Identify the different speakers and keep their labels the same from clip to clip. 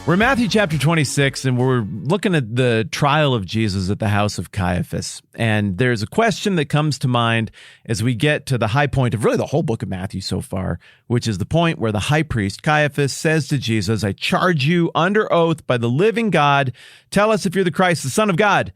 Speaker 1: We're in Matthew chapter 26, and we're looking at the trial of Jesus at the house of Caiaphas. And there's a question that comes to mind as we get to the high point of really the whole book of Matthew so far, which is the point where the high priest, Caiaphas, says to Jesus, "I charge you under oath by the living God, tell us if you're the Christ, the Son of God."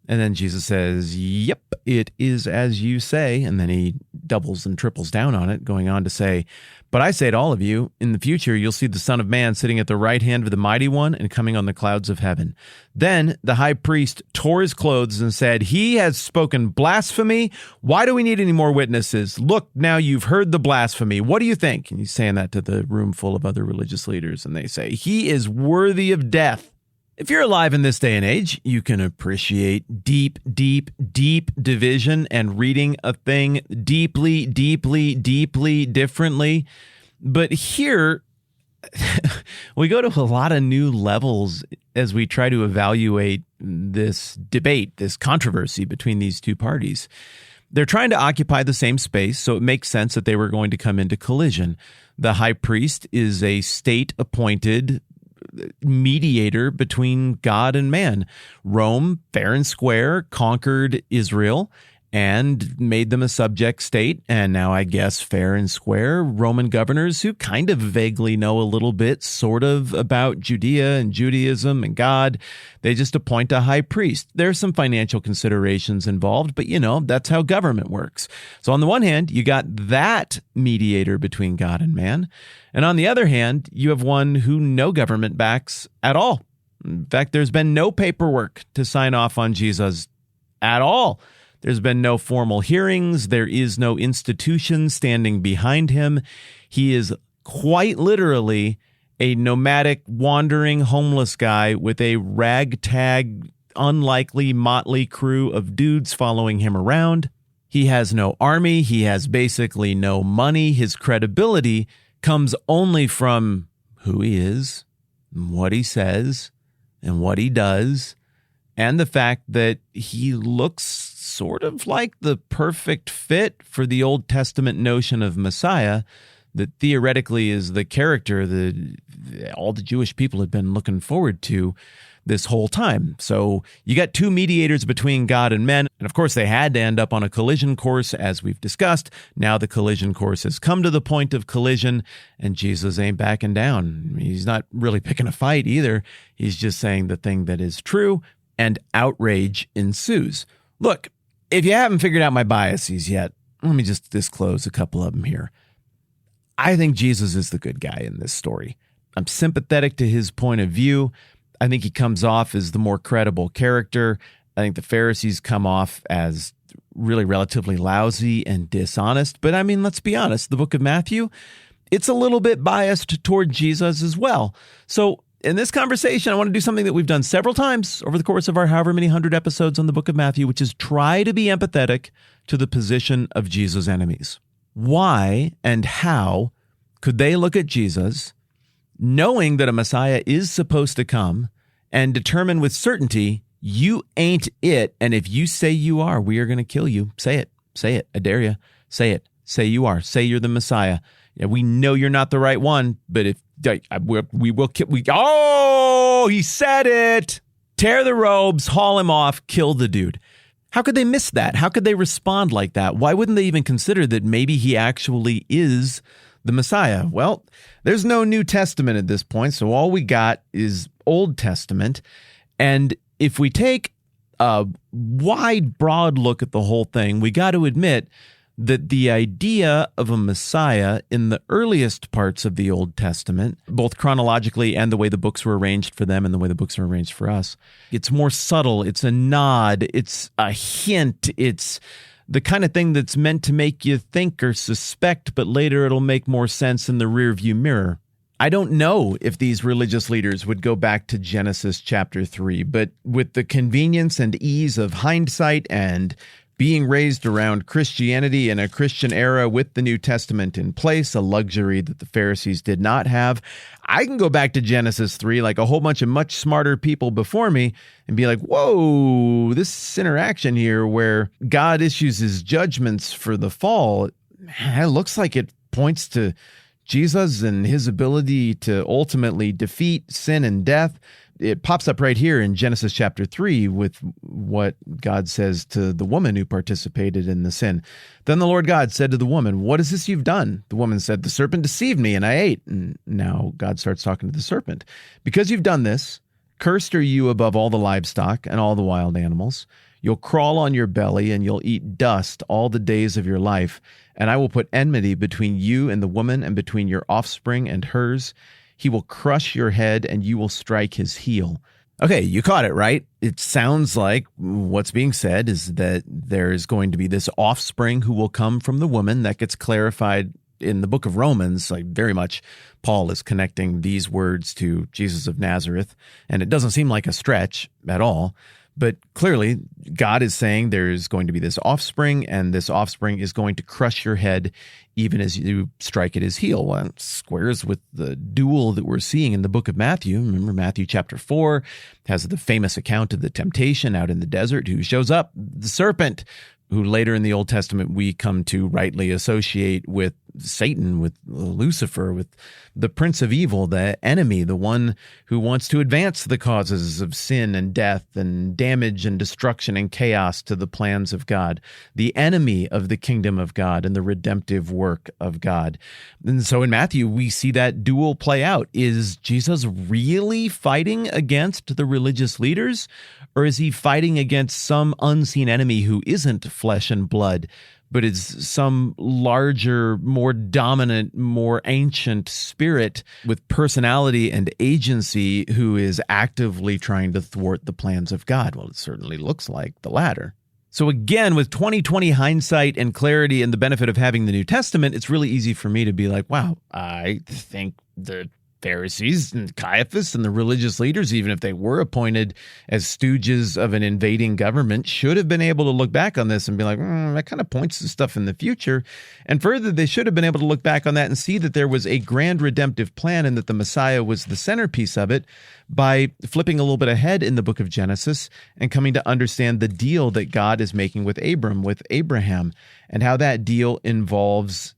Speaker 1: And then Jesus says, "Yep, it is as you say." And then he doubles and triples down on it, going on to say, "But I say to all of you, in the future you'll see the Son of Man sitting at the right hand of the Mighty One and coming on the clouds of heaven." Then the high priest tore his clothes and said, "He has spoken blasphemy. Why do we need any more witnesses? Look, now you've heard the blasphemy. What do you think?" And he's saying that to the room full of other religious leaders. And they say, "He is worthy of death." If you're alive in this day and age, you can appreciate deep, deep, deep division and reading a thing deeply, deeply, deeply differently. But here, we go to a lot of new levels as we try to evaluate this debate, this controversy between these two parties. They're trying to occupy the same space, so it makes sense that they were going to come into collision. The high priest is a state-appointed mediator between God and man. Rome, fair and square, conquered Israel and made them a subject state. And now, I guess, fair and square, Roman governors who kind of vaguely know a little bit, sort of, about Judea and Judaism and God, they just appoint a high priest. There's some financial considerations involved, but, that's how government works. So on the one hand, you got that mediator between God and man. And on the other hand, you have one who no government backs at all. In fact, there's been no paperwork to sign off on Jesus at all. There's been no formal hearings. There is no institution standing behind him. He is quite literally a nomadic, wandering, homeless guy with a ragtag, unlikely, motley crew of dudes following him around. He has no army. He has basically no money. His credibility comes only from who he is, what he says, and what he does, and the fact that he looks sort of like the perfect fit for the Old Testament notion of Messiah that theoretically is the character that all the Jewish people had been looking forward to this whole time. So you got two mediators between God and men, and of course they had to end up on a collision course, as we've discussed. Now the collision course has come to the point of collision, and Jesus ain't backing down. He's not really picking a fight either. He's just saying the thing that is true, and outrage ensues. Look, if you haven't figured out my biases yet, let me just disclose a couple of them here. I think Jesus is the good guy in this story. I'm sympathetic to his point of view. I think he comes off as the more credible character. I think the Pharisees come off as really relatively lousy and dishonest. But I mean, let's be honest, the book of Matthew, it's a little bit biased toward Jesus as well. So in this conversation, I want to do something that we've done several times over the course of our however many hundred episodes on the book of Matthew, which is try to be empathetic to the position of Jesus' enemies. Why and how could they look at Jesus, knowing that a Messiah is supposed to come, and determine with certainty, you ain't it, and if you say you are, we are going to kill you. Say it. Say it. I dare you. Say it. Say you are. Say you're the Messiah. Yeah, we know you're not the right one, but if we will kill. He said it. Tear the robes, haul him off, kill the dude. How could they miss that? How could they respond like that? Why wouldn't they even consider that maybe he actually is the Messiah? Well, there's no New Testament at this point, so all we got is Old Testament. And if we take a wide, broad look at the whole thing, we got to admit that the idea of a Messiah in the earliest parts of the Old Testament, both chronologically and the way the books were arranged for them and the way the books are arranged for us, it's more subtle, it's a nod, it's a hint, it's the kind of thing that's meant to make you think or suspect, but later it'll make more sense in the rearview mirror. I don't know if these religious leaders would go back to Genesis chapter 3, but with the convenience and ease of hindsight and being raised around Christianity in a Christian era with the New Testament in place, a luxury that the Pharisees did not have, I can go back to Genesis 3 like a whole bunch of much smarter people before me and be like, whoa, this interaction here where God issues his judgments for the fall, it looks like it points to Jesus and his ability to ultimately defeat sin and death, it pops up right here in Genesis chapter 3 with what God says to the woman who participated in the sin. Then the Lord God said to the woman, "What is this you've done?" The woman said, "The serpent deceived me and I ate." And now God starts talking to the serpent. "Because you've done this, cursed are you above all the livestock and all the wild animals. You'll crawl on your belly and you'll eat dust all the days of your life. And I will put enmity between you and the woman and between your offspring and hers. He will crush your head and you will strike his heel." Okay, you caught it, right? It sounds like what's being said is that there's going to be this offspring who will come from the woman. That gets clarified in the book of Romans. Like, very much Paul is connecting these words to Jesus of Nazareth, and it doesn't seem like a stretch at all. But clearly, God is saying there's going to be this offspring, and this offspring is going to crush your head even as you strike at his heel. Well, it squares with the duel that we're seeing in the book of Matthew. Remember, Matthew chapter 4 has the famous account of the temptation out in the desert. Who shows up? The serpent, who later in the Old Testament we come to rightly associate with Satan, with Lucifer, with the prince of evil, the enemy, the one who wants to advance the causes of sin and death and damage and destruction and chaos to the plans of God, the enemy of the kingdom of God and the redemptive work of God. And so in Matthew, we see that duel play out. Is Jesus really fighting against the religious leaders, or is he fighting against some unseen enemy who isn't flesh and blood, but is some larger, more dominant, more ancient spirit with personality and agency who is actively trying to thwart the plans of God? Well, it certainly looks like the latter. So again, with 2020 hindsight and clarity and the benefit of having the New Testament, it's really easy for me to be like, wow, I think the Pharisees and Caiaphas and the religious leaders, even if they were appointed as stooges of an invading government, should have been able to look back on this and be like, that kind of points to stuff in the future. And further, they should have been able to look back on that and see that there was a grand redemptive plan and that the Messiah was the centerpiece of it by flipping a little bit ahead in the book of Genesis and coming to understand the deal that God is making with Abraham, and how that deal involves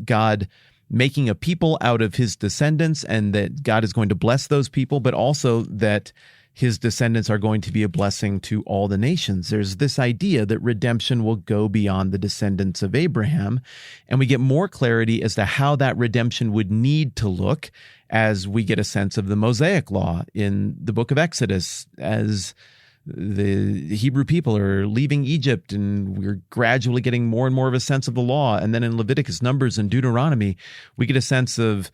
Speaker 1: God making a people out of his descendants, and that God is going to bless those people, but also that his descendants are going to be a blessing to all the nations. There's this idea that redemption will go beyond the descendants of Abraham, and we get more clarity as to how that redemption would need to look as we get a sense of the Mosaic law in the book of Exodus, as the Hebrew people are leaving Egypt, and we're gradually getting more and more of a sense of the law. And then in Leviticus, Numbers, and Deuteronomy, we get a sense of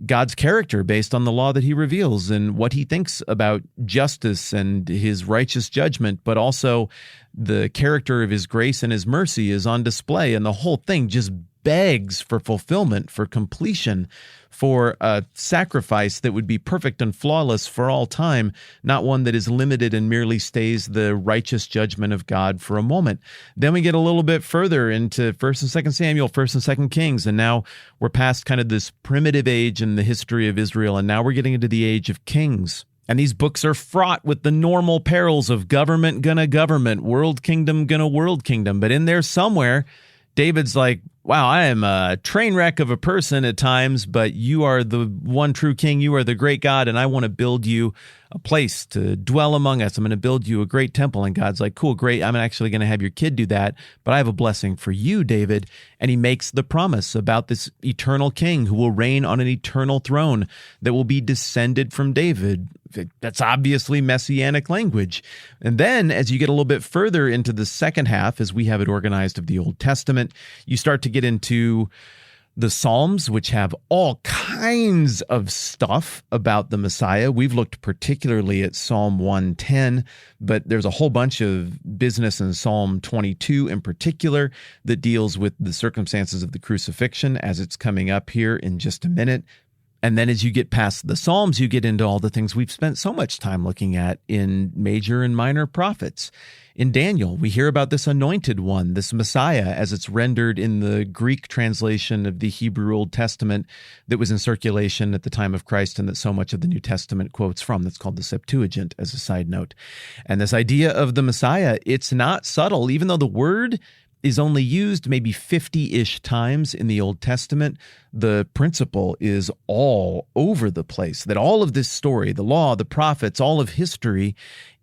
Speaker 1: God's character based on the law that he reveals and what he thinks about justice and his righteous judgment, but also the character of his grace and his mercy is on display. And the whole thing just begs for fulfillment, for completion, for a sacrifice that would be perfect and flawless for all time, not one that is limited and merely stays the righteous judgment of God for a moment. Then we get a little bit further into 1st and 2nd Samuel, 1st and 2nd Kings, and now we're past kind of this primitive age in the history of Israel, and now we're getting into the age of kings. And these books are fraught with the normal perils of government gonna government, world kingdom gonna world kingdom. But in there somewhere, David's like, wow, I am a train wreck of a person at times, but you are the one true king. You are the great God, and I want to build you a place to dwell among us. I'm going to build you a great temple. And God's like, cool, great. I'm actually going to have your kid do that, but I have a blessing for you, David. And he makes the promise about this eternal king who will reign on an eternal throne that will be descended from David. That's obviously messianic language. And then as you get a little bit further into the second half, as we have it organized of the Old Testament, you start to get into the Psalms, which have all kinds of stuff about the Messiah. We've looked particularly at Psalm 110, but there's a whole bunch of business in Psalm 22 in particular that deals with the circumstances of the crucifixion, as it's coming up here in just a minute. And then as you get past the Psalms, you get into all the things we've spent so much time looking at in major and minor prophets. In Daniel, we hear about this anointed one, this Messiah, as it's rendered in the Greek translation of the Hebrew Old Testament that was in circulation at the time of Christ and that so much of the New Testament quotes from. That's called the Septuagint, as a side note. And this idea of the Messiah, it's not subtle, even though the word is only used maybe 50-ish times in the Old Testament, the principle is all over the place, that all of this story, the law, the prophets, all of history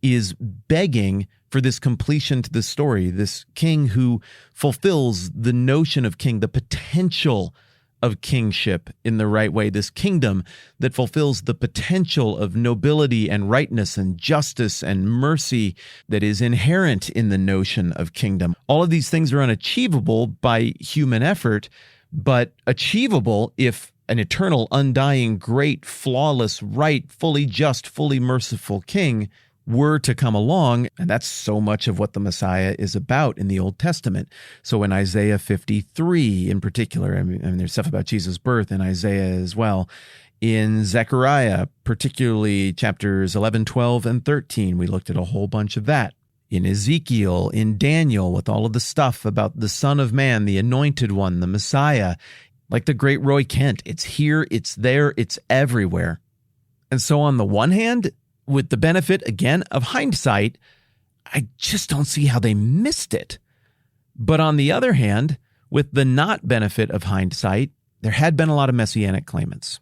Speaker 1: is begging for this completion to the story, this king who fulfills the notion of king, the potential of kingship in the right way, this kingdom that fulfills the potential of nobility and rightness and justice and mercy that is inherent in the notion of kingdom. All of these things are unachievable by human effort, but achievable if an eternal, undying, great, flawless, right, fully just, fully merciful king were to come along, and that's so much of what the Messiah is about in the Old Testament. So in Isaiah 53 in particular, I mean there's stuff about Jesus' birth in Isaiah as well. In Zechariah, particularly chapters 11, 12, and 13, we looked at a whole bunch of that. In Ezekiel, in Daniel, with all of the stuff about the Son of Man, the Anointed One, the Messiah, like the great Roy Kent, it's here, it's there, it's everywhere. And so on the one hand, with the benefit, again, of hindsight, I just don't see how they missed it. But on the other hand, with the not benefit of hindsight, there had been a lot of messianic claimants.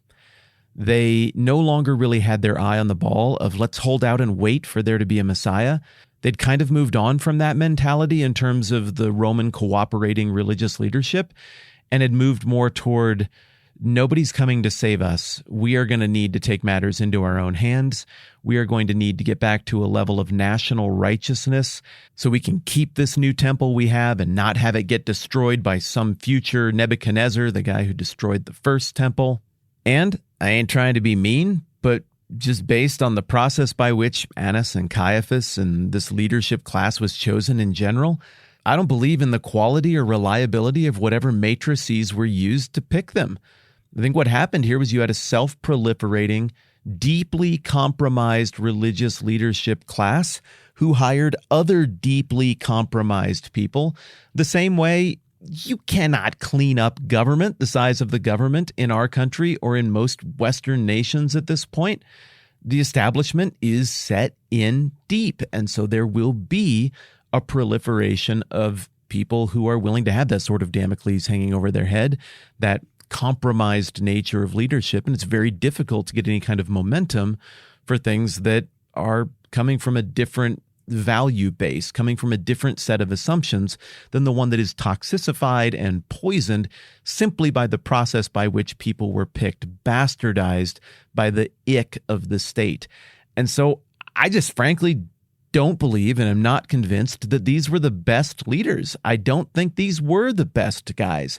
Speaker 1: They no longer really had their eye on the ball of let's hold out and wait for there to be a Messiah. They'd kind of moved on from that mentality in terms of the Roman cooperating religious leadership and had moved more toward nobody's coming to save us. We are going to need to take matters into our own hands. We are going to need to get back to a level of national righteousness so we can keep this new temple we have and not have it get destroyed by some future Nebuchadnezzar, the guy who destroyed the first temple. And I ain't trying to be mean, but just based on the process by which Annas and Caiaphas and this leadership class was chosen in general, I don't believe in the quality or reliability of whatever matrices were used to pick them. I think what happened here was you had a self-proliferating, deeply compromised religious leadership class who hired other deeply compromised people. The same way you cannot clean up government, the size of the government in our country or in most Western nations at this point. The establishment is set in deep, and so there will be a proliferation of people who are willing to have that sort of Damocles hanging over their head, that compromised nature of leadership, and it's very difficult to get any kind of momentum for things that are coming from a different value base, coming from a different set of assumptions than the one that is toxicified and poisoned simply by the process by which people were picked, bastardized by the ick of the state. And so I just frankly don't believe and am not convinced that these were the best leaders. I don't think these were the best guys.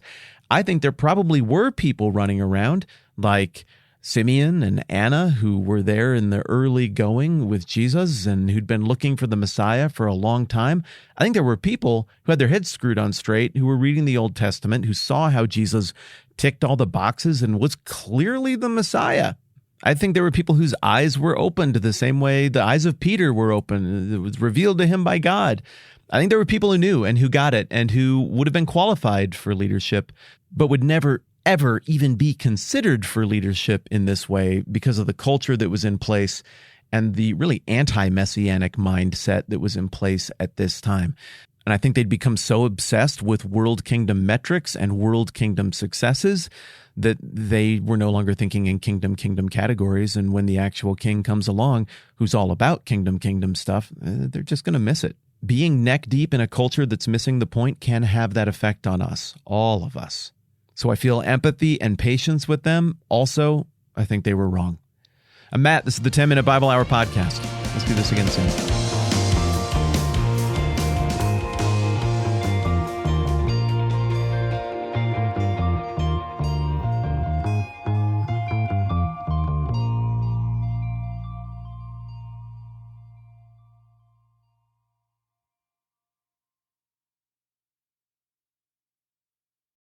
Speaker 1: I think there probably were people running around like Simeon and Anna who were there in the early going with Jesus and who'd been looking for the Messiah for a long time. I think there were people who had their heads screwed on straight, who were reading the Old Testament, who saw how Jesus ticked all the boxes and was clearly the Messiah. I think there were people whose eyes were opened the same way the eyes of Peter were open. It was revealed to him by God. I think there were people who knew and who got it and who would have been qualified for leadership, but would never, ever even be considered for leadership in this way because of the culture that was in place and the really anti-messianic mindset that was in place at this time. And I think they'd become so obsessed with world kingdom metrics and world kingdom successes that they were no longer thinking in kingdom categories. And when the actual king comes along, who's all about kingdom stuff, they're just going to miss it. Being neck deep in a culture that's missing the point can have that effect on us, all of us. So I feel empathy and patience with them. Also, I think they were wrong. I'm Matt. This is the 10-Minute Bible Hour Podcast. Let's do this again soon.